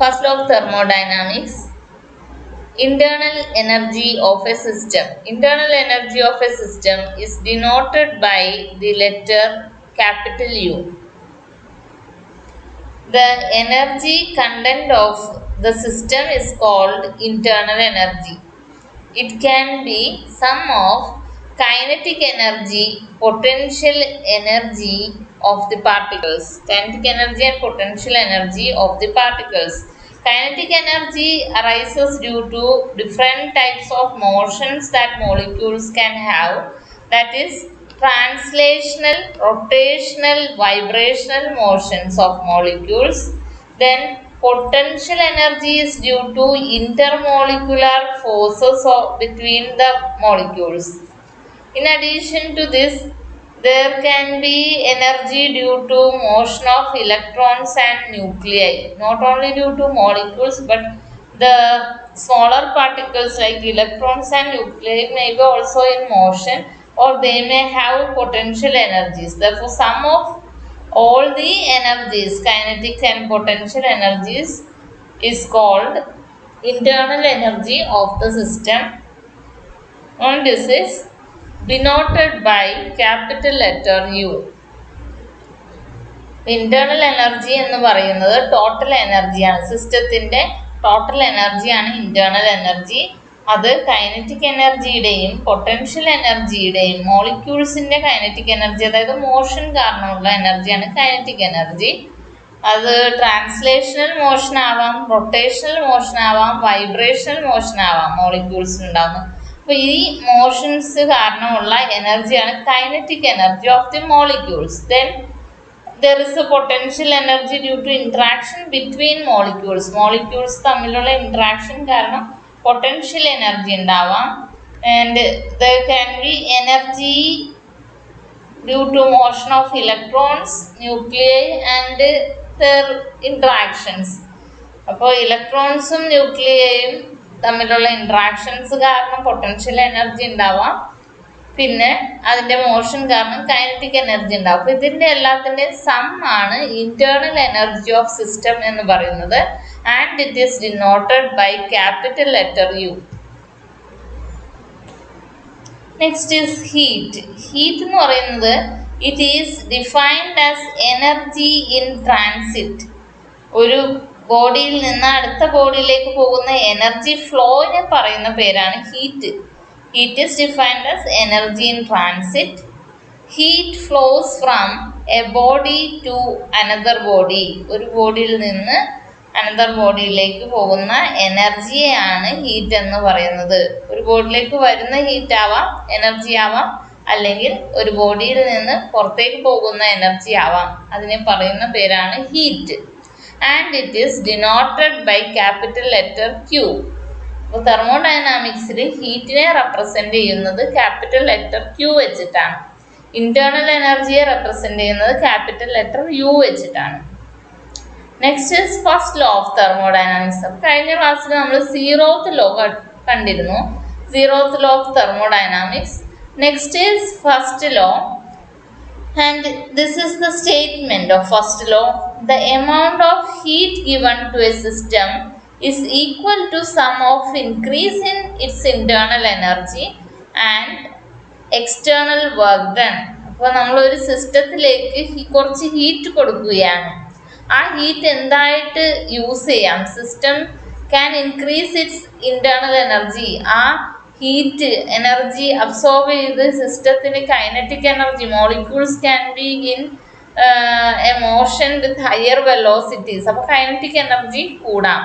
First law of thermodynamics. Internal energy of a system. Internal energy of a system is denoted by the letter capital U. The energy content of the system is called internal energy. It can be sum of kinetic energy, potential energy of the particles. Kinetic energy and potential energy of the particles. Kinetic energy arises due to different types of motions that molecules can have. That is translational, rotational, vibrational motions of molecules. Then potential energy is due to intermolecular forces between the molecules. In addition to this, there can be energy due to motion of electrons and nuclei. Not only due to molecules, but the smaller particles like electrons and nuclei may be also in motion, or they may have potential energies. Therefore, sum of all the energies, kinetic and potential energies, is called internal energy of the system, and this is denoted by capital letter U. Internal energy എന്ന് പറയുന്നത് total എനർജിയാണ്. സിസ്റ്റത്തിന്റെ total എനർജിയാണ് internal energy. അത് kinetic എനർജിയുടെയും potential എനർജിയുടെയും മോളിക്യൂൾസിന്റെ kinetic energy, അതായത് motion കാരണമുള്ള എനർജിയാണ് kinetic energy. അത് ട്രാൻസ്ലേഷണൽ മോഷൻ ആവാം, റൊട്ടേഷണൽ മോഷൻ ആവാം, വൈബ്രേഷണൽ മോഷൻ ആവാം മോളിക്യൂൾസിന് ഉണ്ടാകുന്നത്. അപ്പോൾ ഈ മോഷൻസ് കാരണമുള്ള എനർജിയാണ് kinetic energy of the molecules. Then there is a potential energy due to interaction between molecules. Molecules തമ്മിലുള്ള interaction കാരണം potential energy ഉണ്ടാവാം. And there can be energy due to motion of electrons, nuclei and their interactions. അപ്പോൾ ഇലക്ട്രോൺസും ന്യൂക്ലിയയും തമ്മിലുള്ള interactions കാരണം potential energy ഉണ്ടാവാം. പിന്നെ അതിൻ്റെ motion കാരണം കൈനറ്റിക് എനർജി ഉണ്ടാവും. അപ്പോൾ ഇതിൻ്റെ എല്ലാത്തിൻ്റെയും സം ആണ് ഇന്റേണൽ എനർജി ഓഫ് സിസ്റ്റം എന്ന് പറയുന്നത്. And it is denoted by capital letter U. Next is heat. Heat എന്ന് പറയുന്നത് it is defined as energy in transit. ഒരു ബോഡിയിൽ നിന്ന് അടുത്ത ബോഡിയിലേക്ക് പോകുന്ന എനർജി ഫ്ലോയിനെ പറയുന്ന പേരാണ് heat. Heat is defined as energy in transit. Heat flows from a body to another body. ഒരു ബോഡിയിൽ നിന്ന് അനദർ ബോഡിയിലേക്ക് പോകുന്ന എനർജിയെയാണ് ഹീറ്റ് എന്ന് പറയുന്നത്. ഒരു ബോഡിയിലേക്ക് വരുന്ന ഹീറ്റ് ആവാം, എനർജി ആവാം, അല്ലെങ്കിൽ ഒരു ബോഡിയിൽ നിന്ന് പുറത്തേക്ക് പോകുന്ന എനർജി ആവാം. അതിനെ പറയുന്ന പേരാണ് heat. And it is denoted by capital letter Q. അപ്പോൾ തെർമോഡൈനാമിക്സിൽ ഹീറ്റിനെ റെപ്രസെൻ്റ് ചെയ്യുന്നത് ക്യാപിറ്റൽ ലെറ്റർ ക്യൂ വെച്ചിട്ടാണ്. ഇന്റേണൽ എനർജിയെ റെപ്രസെൻ്റ് ചെയ്യുന്നത് ക്യാപിറ്റൽ ലെറ്റർ യു വെച്ചിട്ടാണ്. Next is first law of thermodynamics. കഴിഞ്ഞ ക്ലാസ്സിൽ നമ്മൾ സീറോത്ത് ലോ കണ്ടിരുന്നു, zeroth law of thermodynamics. Next is first law, and this is the statement of first law. The amount of heat given to a system is equal to sum of increase in its internal energy and external work done. അപ്പോൾ നമ്മളൊരു സിസ്റ്റത്തിലേക്ക് കുറച്ച് heat കൊടുക്കുകയാണ്. ആ heat എന്തായിട്ട് use ചെയ്യാം? System can increase its internal energy. ആ heat energy absorb ചെയ്ത് സിസ്റ്റത്തിന് kinetic energy, molecules can be in a motion with higher velocities. അപ്പോൾ കൈനറ്റിക് എനർജി കൂടാം.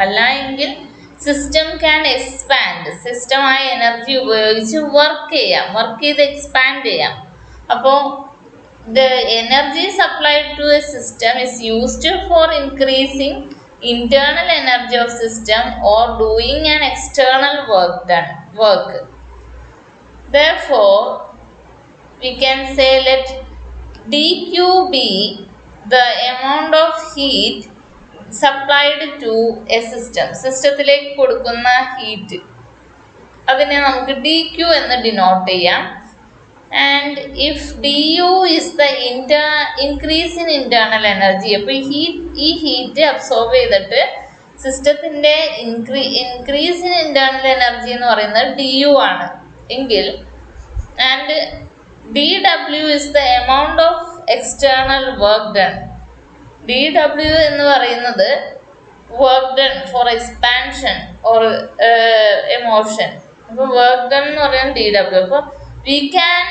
അല്ല എങ്കിൽ സിസ്റ്റം ക്യാൻ എക്സ്പാൻഡ്. സിസ്റ്റം ആ എനർജി ഉപയോഗിച്ച് വർക്ക് ചെയ്യാം, വർക്ക് ചെയ്ത് എക്സ്പാൻഡ് ചെയ്യാം. അപ്പോൾ the energy supplied to a system is used for increasing internal energy of system or doing an external work. Therefore, we can say let dq be the amount of heat supplied to a system. സിസ്റ്റത്തിലേക്ക് കൊടുക്കുന്ന heat, അതിനെ നമുക്ക് dq എന്ന് denote ചെയ്യാം. and if du is the increase in internal energy, അപ്പോൾ ഈ heat absorb ചെയ്തിട്ട് സിസ്റ്റത്തിൻ്റെ ഇൻക്രീസ് ഇൻ ഇന്റേണൽ എനർജി എന്ന് പറയുന്നത് du ആണ് എങ്കിൽ, and dw is the amount of external work done. dw എന്ന് പറയുന്നത് work done for expansion or emotion. അപ്പോൾ വർക്ക് ഡൺ എന്ന് പറയുന്നത് dw. അപ്പോൾ we can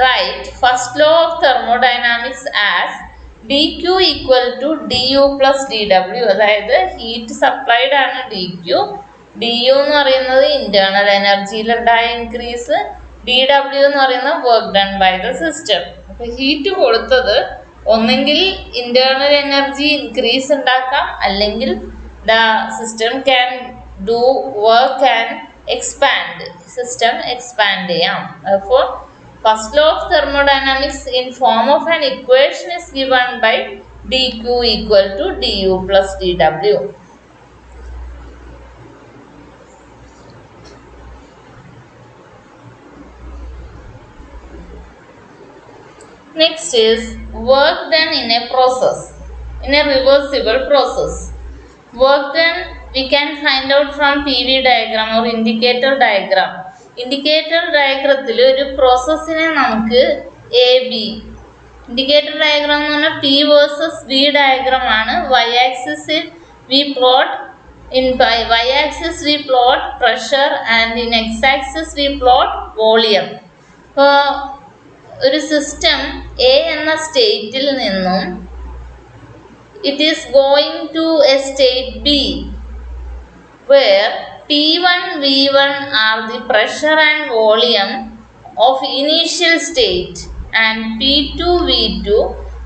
write first law of thermodynamics as dq equal to du plus dw. അതായത് heat supplied ആണ് dq, du എന്ന് പറയുന്നത് ഇന്റേണൽ എനർജിയിലുണ്ടായ ഇൻക്രീസ്, dw എന്ന് പറയുന്നത് work done by the system. അപ്പോൾ ഹീറ്റ് കൊടുത്തത് ഒന്നെങ്കിൽ ഇന്റേണൽ എനർജി ഇൻക്രീസ് ഉണ്ടാക്കാം, അല്ലെങ്കിൽ the system can do work and expand, system expand ചെയ്യാം. അപ്പോൾ first law of thermodynamics in form of an equation is given by dq equal to du plus dw. Next is work done in a process, in a reversible process. Work done we can find out from PV diagram or indicator diagram. Indicator diagram ഒരു പ്രോസസ്സിനെ നമുക്ക് AB, indicator diagram എന്ന് പറഞ്ഞാൽ P versus V diagram ആണ്. Y-axis we plot y-axis we plot pressure and in x-axis we plot volume. അപ്പോൾ ഒരു system A എന്ന സ്റ്റേറ്റിൽ നിന്നും it is going to A state B where P1, V1 are the pressure and volume of initial state and P2, V2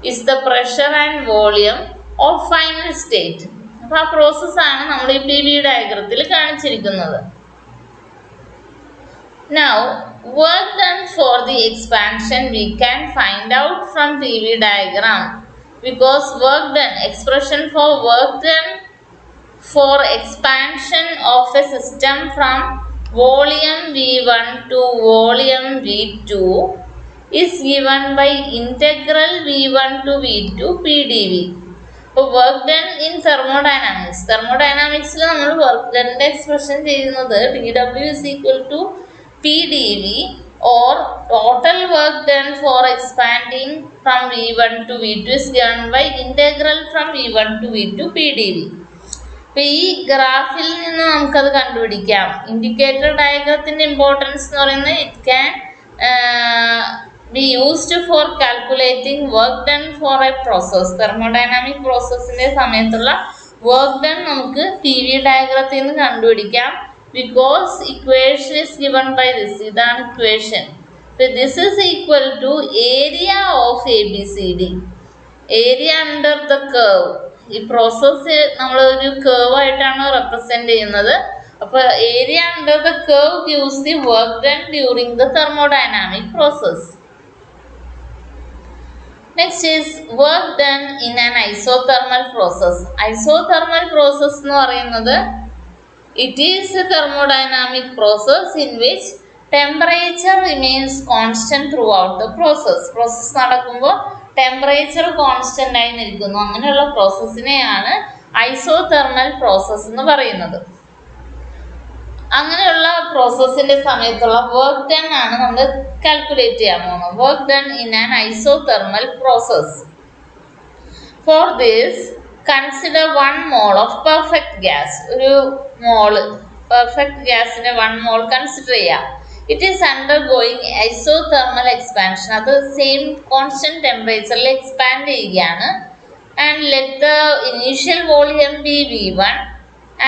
is the pressure and volume of final state. അപ്പോൾ ആ പ്രോസസ്സാണ് നമ്മൾ ഈ PV ഡയഗ്രത്തിൽ കാണിച്ചിരിക്കുന്നത്. Now, work done for the expansion we can find out from PV diagram, because work done, expression for work done for expansion of a system from volume V1 to volume V2 is given by integral V1 to V2 PdV. അപ്പോൾ work done in തെർമോഡൈനാമിക്സിൽ നമ്മൾ work ഡണ്ണിൻ്റെ expression ചെയ്യുന്നത് dw is equal to PdV or total work done for expanding from V1 to V2 is given by integral from V1 to V2 PdV. അപ്പോൾ ഈ ഗ്രാഫിൽ നിന്ന് നമുക്കത് കണ്ടുപിടിക്കാം. Indicator ഡയഗ്രത്തിൻ്റെ importance എന്ന് പറയുന്നത് it can be used for calculating work done for a process. Thermodynamic പ്രോസസ്സിൻ്റെ സമയത്തുള്ള വർക്ക് ഡൺ നമുക്ക് PV ഡയഗ്രത്തിൽ നിന്ന് കണ്ടുപിടിക്കാം. Because equation is given by this, ഇതാണ് equation. So this is equal to area of ABCD, area under the curve. ഈ process നമ്മൾ ഒരു കേർവ് ആയിട്ടാണ് റെപ്രസെന്റ് ചെയ്യുന്നത്. അപ്പോൾ area under the curve gives the work done during the thermodynamic process. Next is work done in an isothermal process. Isothermal process എന്ന് പറയുന്നത് it is a thermodynamic process in which temperature remains constant throughout the process. Process നടക്കുമ്പോൾ temperature constant ആയി നിൽക്കുന്നു. അങ്ങനെയുള്ള പ്രോസസ്സിനെയാണ് isothermal process എന്ന് പറയുന്നത്. അങ്ങനെയുള്ള പ്രോസസ്സിന്റെ സമയത്തുള്ള വർക്ക് ഡൺ ആണ് നമ്മൾ കാൽക്കുലേറ്റ് ചെയ്യാൻ പോകുന്നത്. Work done in an isothermal process. For this consider 1 mole of perfect gas. ഒരു മോള് പെർഫെക്റ്റ് ഗ്യാസിന്റെ 1 mole കൺസിഡർ ചെയ്യാം. It is undergoing isothermal expansion. അത് സെയിം കോൺസ്റ്റന്റ് ടെമ്പറേച്ചറിൽ എക്സ്പാൻഡ് ചെയ്യുകയാണ്. And let the initial volume be V1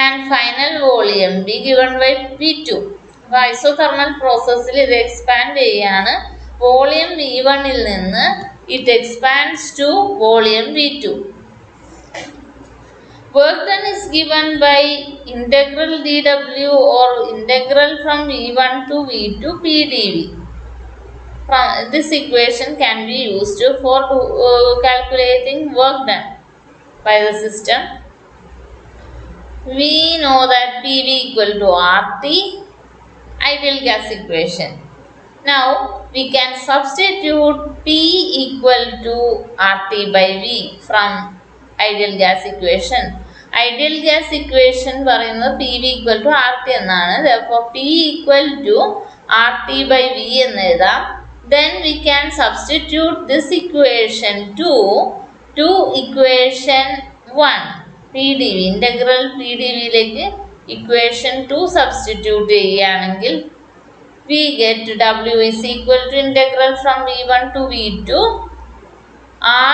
and final volume be given by V2. അപ്പോൾ isothermal പ്രോസസ്സിൽ ഇത് expand ചെയ്യുകയാണ്. വോളിയം V1ൽ നിന്ന് it expands to volume V2. Work done is given by integral dW or integral from V1 to V2 PdV. This equation can be used for calculating work done by the system. We know that PV equal to RT, ideal gas equation. Now we can substitute P equal to RT by V from ideal gas equation. Ideal gas equation പറയുന്നത് PV equal to RT എന്നാണ്. Therefore P equal to RT by V എന്ന് എഴുതാം. Then we can substitute this equation to equation 1 PdV. Integral PdV lake equation 2 substitute ചെയ്യുകയാണെങ്കിൽ we get W is equal to integral from V1 to V2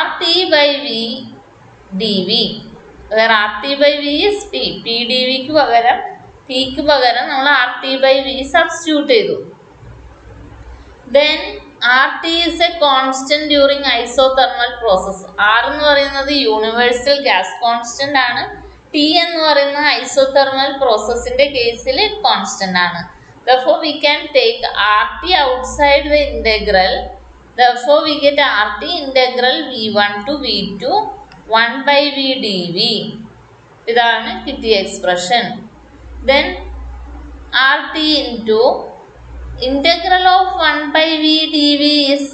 RT by V dV, where RT by V is P. PdV ക്ക് പകരം P ക്ക് പകരം നമ്മൾ RT by V substitute ചെയ്തു. Then RT is a constant during isothermal process. R എന്ന് പറയുന്നത് universal gas constant ആണ്. T എന്ന് പറയുന്ന isothermal പ്രോസസ്സിന്റെ കേസിൽ കോൺസ്റ്റന്റ് ആണ്. Therefore we can take RT outside the integral. Therefore we get RT integral V1 to V2 1 by V dV. ഇതാണ് കിട്ടിയ expression. Then RT into integral of 1 by V dV is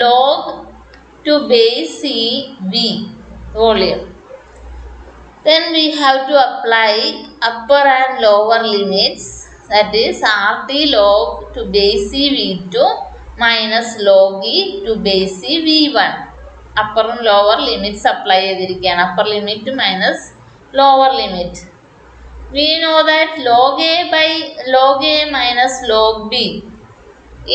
log to base C V volume. Then we have to apply upper and lower limits, that is RT log to base C V2 minus log E to base C V1. Upper and lower limits apply ചെയ്തിരിക്കുകയാണ്. Upper limit minus lower limit. We know that log A minus log B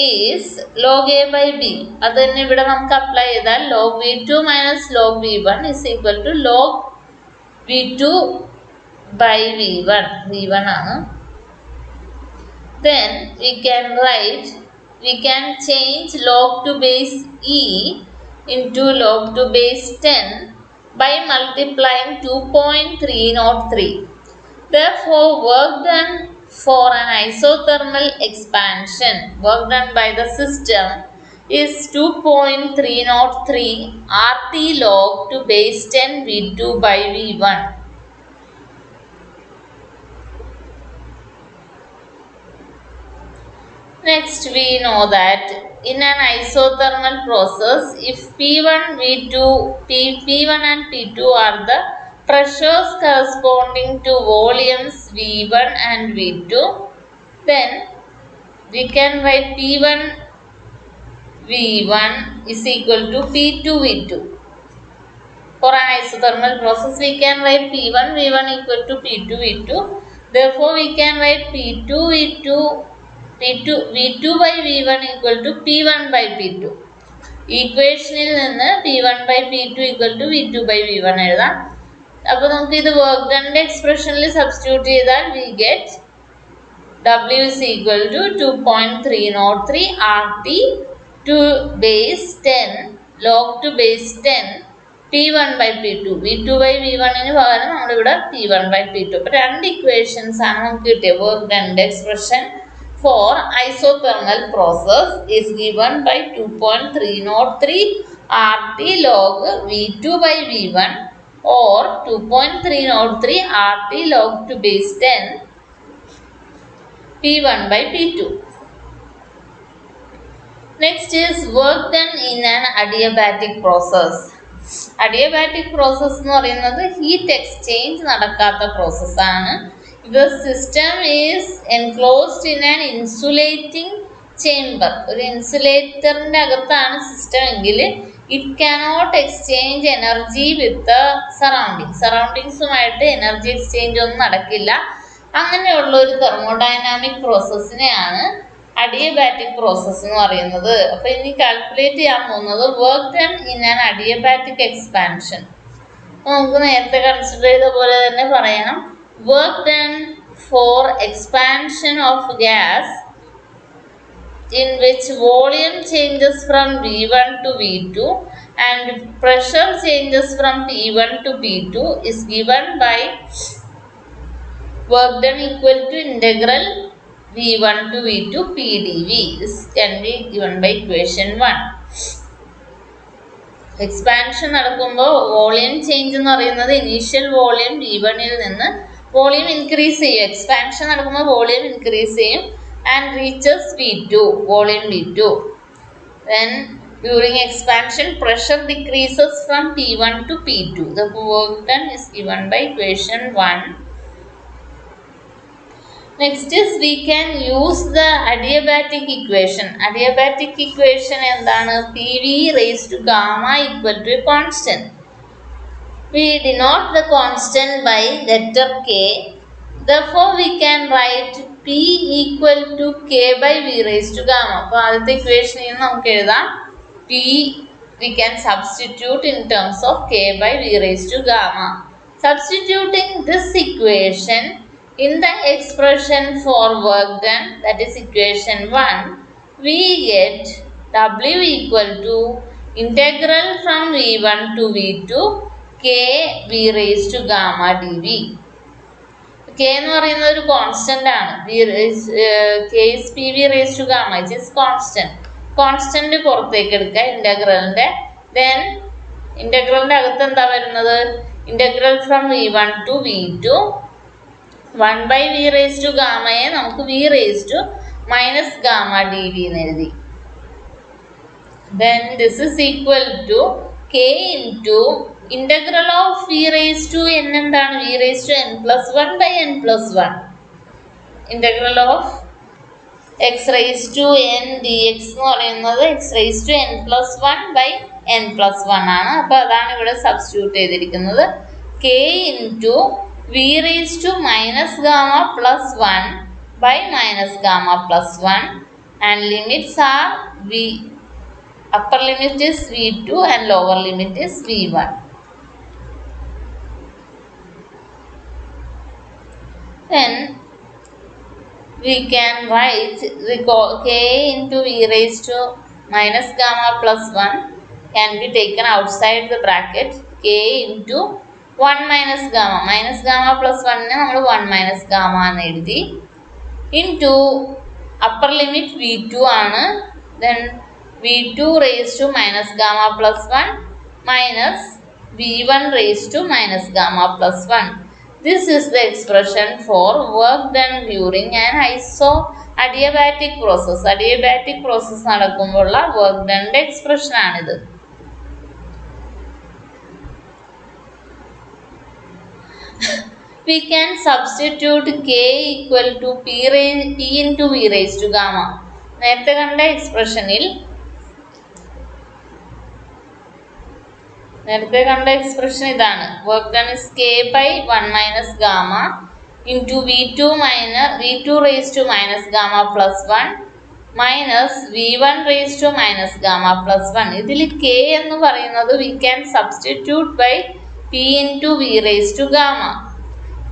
is log A by B. അത് തന്നെ ഇവിടെ നമുക്ക് apply ചെയ്താൽ log V2 minus log V1 is equal to log V2 by V1. V1 ആണ്. Then we can change log to base E into log to base 10 by multiplying 2.303. Therefore work done for an isothermal expansion, work done by the system, is 2.303 RT log to base 10 V2 by V1. Next we know that in an isothermal process, if P1 and P2 are the pressures corresponding to volumes V1 and V2, then we can write P1 V1 is equal to P2 V2. For an isothermal process, we can write P1 V1 equal to P2 V2. Therefore, we can write V2 by V1 equal to P1 by P2. Equationil നിന്ന് P1 by P2 equal to V2 by V1 എഴുതാം. അപ്പോൾ നമുക്ക് ഇത് work ഡണ്ടെ എക്സ്പ്രഷനിൽ substitute ചെയ്താൽ we get W is equal to 2.303 RT to base 10 log to base 10 P1 by P2. V2 by V1 ന് പകരം നമ്മളിവിടെ P1 by P2. അപ്പോൾ രണ്ട് ഇക്വേഷൻസ് ആണ് നമുക്ക് കിട്ടിയത്. വർക്ക് ഡണ്ടെ expression for isothermal process is given by 2.303 RT log V2 by V1 or 2.303 RT log to base 10 P1 by P2. Next is work done in an adiabatic process. Adiabatic process എന്ന് പറയുന്നത് heat exchange നടക്കാത്ത process ആണ്. The system is enclosed in an insulating chamber. ഒരു ഇൻസുലേറ്ററിൻ്റെ അകത്താണ് system എങ്കിൽ it cannot exchange energy with the സറൗണ്ടിങ്സുമായിട്ട് energy exchange ഒന്നും നടക്കില്ല. അങ്ങനെയുള്ള ഒരു തെർമോഡൈനാമിക് പ്രോസസ്സിനെയാണ് അഡിയബാറ്റിക് പ്രോസസ്സ് എന്ന് പറയുന്നത്. അപ്പോൾ ഇനി കാൽക്കുലേറ്റ് ചെയ്യാൻ പോകുന്നത് work done in an adiabatic expansion. നമുക്ക് നേരത്തെ കൺസിഡർ ചെയ്ത പോലെ തന്നെ പറയണം. Work done for expansion of gas in which volume changes from V1 to V2 and pressure changes from P1 to P2 is given by work done equal to integral V1 to V2 PdV. This can be given by equation 1. Expansion നടക്കുമ്പോൾ volume change എന്ന് പറയുന്നത് initial volume V1 ൽ നിന്ന് volume increase ചെയ്യും. Expansion നടക്കുമ്പോൾ volume increase ചെയ്യും. and reaches V2, volume V2. Then during expansion, pressure decreases from P1 to P2. The work done is given by equation 1. Next is we can use the adiabatic equation. Adiabatic equation എന്താണ്? PV raised to gamma equal to a constant. We denote the constant by letter K. Therefore, we can write P equal to K by V raised to gamma. അപ്പോൾ ആദ്യത്തെ ഇക്വേഷനിൽ നമുക്ക് എഴുതാം P we can substitute in terms of K by V raised to gamma. Substituting this equation in the expression for work done, that is equation 1, we get W equal to integral from V1 to V2 K V raised to gamma dV. K എന്ന് പറയുന്നത് ഒരു constant ആണ്. K is PV raised to gamma, it is constant. Constant പുറത്തേക്ക് എടുക്കുക ഇന്റഗ്രലിന്റെ. Then ഇന്റഗ്രലിന്റെ അകത്ത് എന്താ വരുന്നത്? Integral from V1 to V2 1 by V raised to gamma യെ നമുക്ക് V raised to minus gamma dV എന്ന് എഴുതി. Then this is equal to K into integral of V raised to n എന്താണ്? V raised to n plus 1 by n plus 1. Integral of x raised to n dx എന്ന് പറയുന്നത് x raised to n plus 1 by n plus 1 ആണ്. അപ്പോൾ അതാണ് ഇവിടെ substitute ചെയ്തിരിക്കുന്നത്. K into V raised to minus gamma plus 1 by minus gamma plus 1, and limits are V. Upper limit is V2 and lower limit is V1. Then we can write the K into V raised to minus gamma plus 1 can be taken outside the bracket. K into 1 minus gamma. Minus gamma plus 1 നെ നമ്മൾ 1 minus gamma എന്ന് എഴുതി. Into upper limit V2 ആണ്. Then V2 raised to minus gamma plus 1 minus V1 raised to minus gamma plus 1. This is the expression for work done during an adiabatic process. Adiabatic process നടക്കുമ്പോഴുള്ള work done expression ആണിത്. We can substitute K equal to P into V raised to gamma. നേരത്തെ കണ്ട എക്സ്പ്രഷനിൽ ഇതാണ്. Work done is K by 1 minus gamma into V2 raised to minus gamma plus 1 minus V1 raised to minus gamma plus 1. ഇതിൽ K എന്ന് പറയുന്നത് we can substitute by P into V raised to gamma.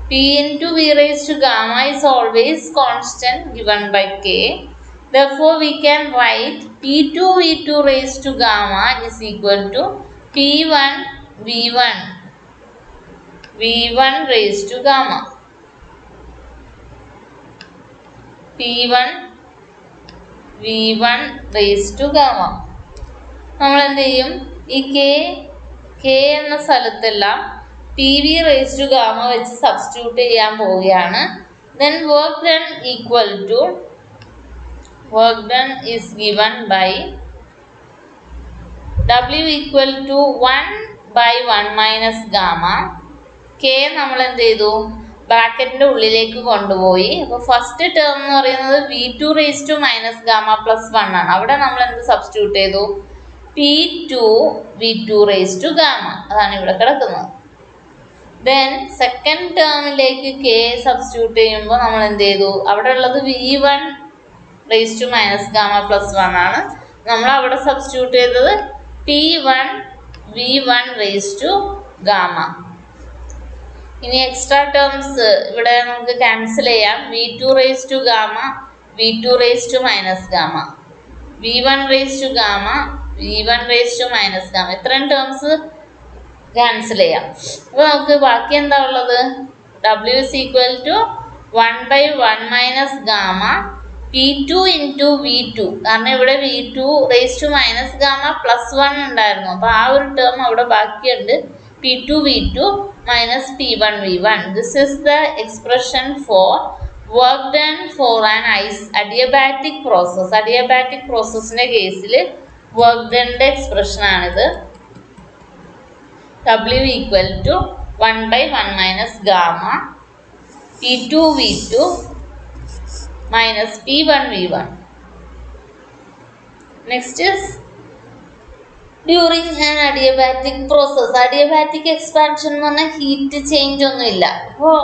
P into V raised to gamma is always constant given by K. Therefore, we can write P2 V2 raised to gamma is equal to P1 V1 raised to gamma. P1 V1 raised to gamma. നമ്മൾ എന്ത് ചെയ്യും? ഈ K എന്ന സ്ഥലത്തെല്ലാം PV raised to gamma വെച്ച് substitute ചെയ്യാൻ പോവുകയാണ്. Then work done is given by W equal to 1 by 1 minus gamma. K നമ്മൾ എന്ത് ചെയ്തു? ബ്രാക്കറ്റിന്റെ ഉള്ളിലേക്ക് കൊണ്ടുപോയി. അപ്പോൾ ഫസ്റ്റ് ടേം എന്ന് പറയുന്നത് V2 raised to minus gamma plus 1 ആണ്. അവിടെ നമ്മൾ എന്ത് സബ്സ്റ്റിറ്റ്യൂട്ട് ചെയ്തു? P2 V2 raised to gamma. അതാണ് ഇവിടെ കിടക്കുന്നത്. ദെൻ സെക്കൻഡ് ടേമിലേക്ക് K സബ്സ്റ്റിറ്റ്യൂട്ട് ചെയ്യുമ്പോൾ നമ്മൾ എന്ത് ചെയ്തു? അവിടെ ഉള്ളത് V1 raised to minus gamma plus 1 ആണ്. നമ്മൾ അവിടെ സബ്സ്റ്റിറ്റ്യൂട്ട് ചെയ്തത് P1 V1 raised to gamma. ഇനി എക്സ്ട്രാ ടേംസ് ഇവിടെ നമുക്ക് ക്യാൻസൽ ചെയ്യാം. V2 raised to gamma, V2 raised to minus gamma, V1 raised to gamma, V1 raised to minus gamma. ഇത്രയും terms cancel ചെയ്യാം. അപ്പോൾ നമുക്ക് ബാക്കി എന്താ ഉള്ളത്? W is equal to 1 by 1 minus gamma P2 into V2. കാരണം ഇവിടെ V2 raised to minus gamma plus 1 ഉണ്ടായിരുന്നു. അപ്പോൾ ആ ഒരു ടേം അവിടെ ബാക്കിയുണ്ട്. P2 V2 minus P1 V1. This is the expression for work done for an adiabatic process. Adiabatic പ്രോസസ്സിന്റെ കേസിൽ വർക്ക് ഡണിന്റെ എക്സ്പ്രഷൻ ആണിത്. W equal to 1/1 minus gamma P2 V2 minus P1 V1. Next is during an adiabatic process. Adiabatic expansion എന്ന് പറഞ്ഞാൽ heat change ഒന്നുമില്ല. അപ്പോൾ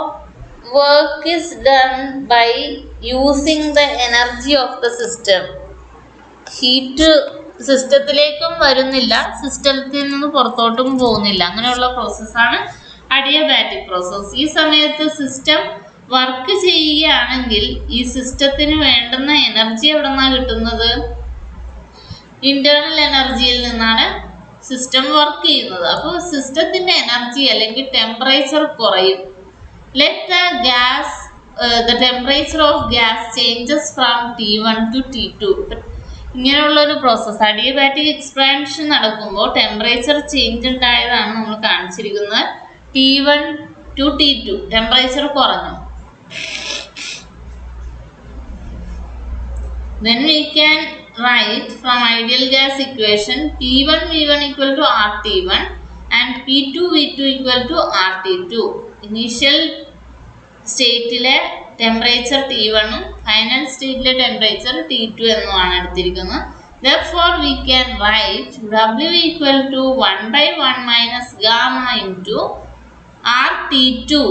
work is done by using the energy of the system. Heat സിസ്റ്റത്തിലേക്കും വരുന്നില്ല, സിസ്റ്റത്തിൽ നിന്ന് പുറത്തോട്ടും പോകുന്നില്ല. അങ്ങനെയുള്ള പ്രോസസ്സാണ് അഡിയബാറ്റിക് പ്രോസസ്. ഈ സമയത്ത് സിസ്റ്റം വർക്ക് ചെയ്യുകയാണെങ്കിൽ ഈ സിസ്റ്റത്തിന് വേണ്ടുന്ന എനർജി എവിടെ നിന്നാണ് കിട്ടുന്നത്? ഇന്റേണൽ എനർജിയിൽ നിന്നാണ് സിസ്റ്റം വർക്ക് ചെയ്യുന്നത്. അപ്പോൾ സിസ്റ്റത്തിന്റെ എനർജി അല്ലെങ്കിൽ ടെമ്പറേച്ചർ കുറയും. Let the temperature of gas changes from T1 to T2. ഇങ്ങനെയുള്ള ഒരു പ്രോസസ്സ് അഡിയബാറ്റിക് എക്സ്പാൻഷൻ നടക്കുമ്പോൾ ടെമ്പറേച്ചർ ചേഞ്ച് ഉണ്ടായതാണ് നമ്മൾ കാണിച്ചിരിക്കുന്നത്. T1 to T2 ടെമ്പറേച്ചർ കുറഞ്ഞു. Then we can write from ideal gas equation P1 V1 equal to RT1 and P2 V2 equal to RT2. Initial സ്റ്റേറ്റിലെ temperature T1 ഉം final സ്റ്റേറ്റിലെ temperature T2 എന്നുമാണ് എടുത്തിരിക്കുന്നത്. Therefore we can write W equal to 1/1 minus gamma into RT2.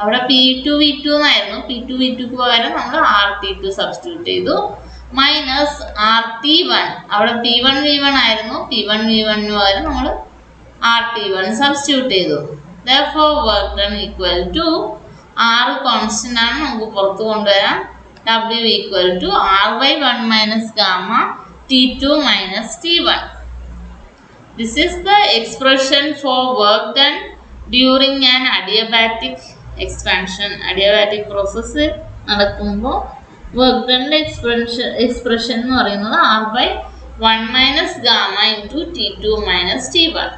അവിടെ P2 V2 എന്നായിരുന്നു. P2 V2ക്ക് പകരം നമ്മൾ RT2 substitute ചെയ്തു. Minus RT1. അവിടെ P1 V1 ആയിരുന്നു. P1 V1 പകരം നമ്മൾ RT1 സബ്സ്റ്റിറ്റ്യൂട്ട് ചെയ്തു. Therefore work done equal to R constant ആണ്, നമുക്ക് പുറത്ത് കൊണ്ടുവരാം. W equal to R/1 minus gamma T2 minus T1. This is the expression for work done during an adiabatic expansion. Adiabatic process നടക്കുമ്പോൾ work ഡണിന്റെ expression എന്ന് പറയുന്നത് R/1 minus gamma into T2 minus T1.